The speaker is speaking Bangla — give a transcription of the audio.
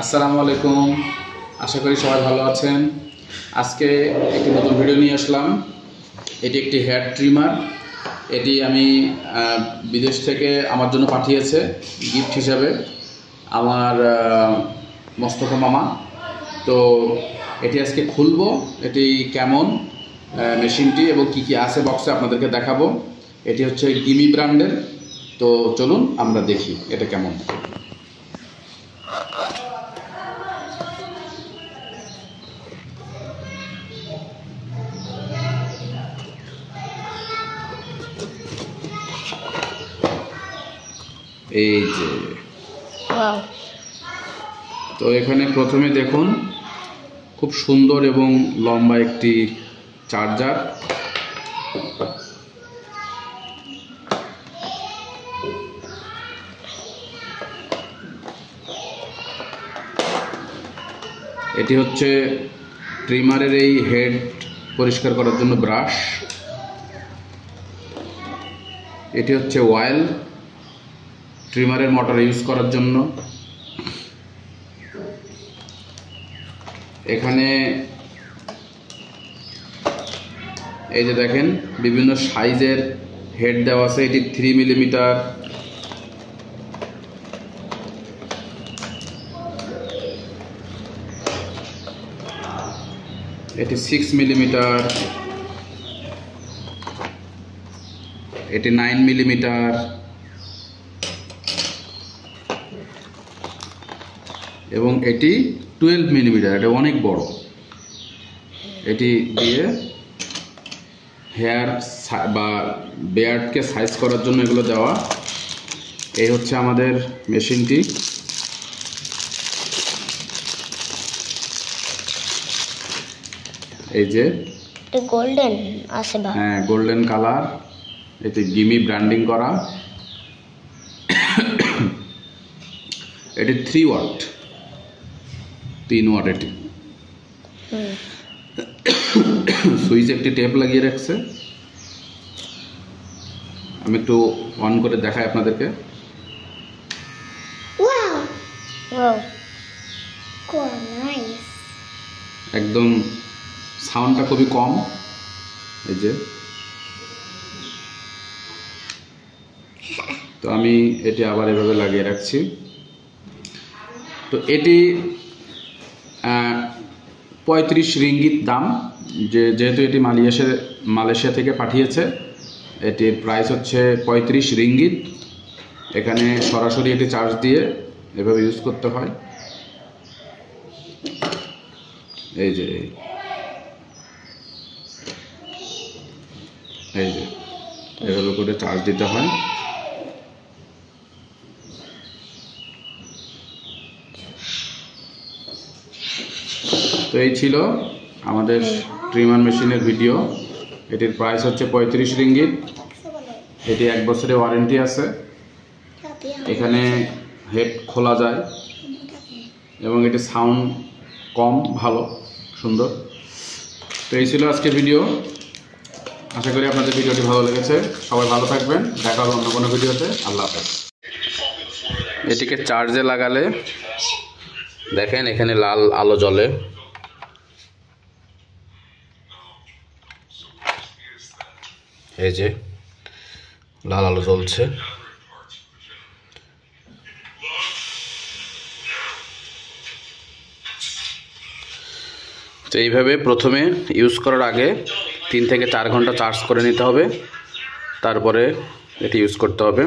আসসালামু আলাইকুম। আশা করি সবাই ভালো আছেন। আজকে একটি নতুন ভিডিও নিয়ে আসলাম। এটি একটি হেয়ার ট্রিমার। এটি আমি বিদেশ থেকে আমার জন্য পাঠিয়েছে গিফট হিসাবে আমার মোস্তফা মামা। তো এটি আজকে খুলবো, এটি কেমন মেশিনটি এবং কি কি আছে বক্সে আপনাদেরকে দেখাবো। এটি হচ্ছে গিমি ব্র্যান্ডের। তো চলুন আমরা দেখি এটা কেমন। এই যে তো এখানে প্রথমে দেখুন খুব সুন্দর এবং লম্বা একটি চার্জার। এটি হচ্ছে ট্রিমারের এই হেড পরিষ্কার করার জন্য ব্রাশ। এটি হচ্ছে অয়েল ট্রিমারের মোটর ইউজ করার জন্য। এখানে এই যে দেখেন বিভিন্ন সাইজের হেড দেওয়া আছে। এটি 3 মিলিমিটার, এটি 6 মিলিমিটার, এটি 9 মিলিমিটার, এবং এটি 12 মিলিমিটার। এটা অনেক বড়। এটি দিয়ে হেয়ার বা বেয়ার্ডকে সাইজ করার জন্য এগুলো দেওয়া। এই হচ্ছে আমাদের মেশিনটি। এই যে গোল্ডেন আছে, হ্যাঁ গোল্ডেন কালার। এটি গিমি ব্র্যান্ডিং করা। এটি 3 ওয়াট, 3 ওয়াট। এটি সুইচ একটি টেপ লাগিয়ে রাখছে। আমি একটু অন করে দেখাই আপনাদেরকে। একদম সাউন্ডটা খুবই কম। এই যে তো আমি এটি আবার এভাবে লাগিয়ে রাখছি। তো এটি 35 রিঙ্গিত দাম। যেহেতু এটি মালয়েশিয়া থেকে পাঠিয়েছে, এটির প্রাইস হচ্ছে 35 রিঙ্গিত। এখানে সরাসরি এটি চার্জ দিয়ে এভাবে ইউজ করতে হয়। এই যে এভাবে করে চার্জ দিতে হয়। তো এই ছিল আমাদের ট্রিমার মেশিনের ভিডিও। এটির প্রাইস হচ্ছে 35 রিঙ্গিত। এটি 1 বছরের ওয়ারেন্টি আছে। এখানে হেড খোলা যায় এবং এটি সাউন্ড কম, ভালো, সুন্দর। তো এই ছিল আজকের ভিডিও। আশা করি আপনাদের ভিডিওটি ভালো লেগেছে। সবাই ভালো থাকবেন। দেখা হবে অন্য কোনো ভিডিওতে। আল্লাহ হাফেজ। এটিকে চার্জে লাগালে দেখেন এখানে লাল আলো জ্বলে। এই যে লাল আলো জ্বলছে। তো এইভাবে প্রথমে ইউজ করার আগে 3 থেকে 4 ঘন্টা চার্জ করে নিতে হবে, তারপরে এটি ইউজ করতে হবে।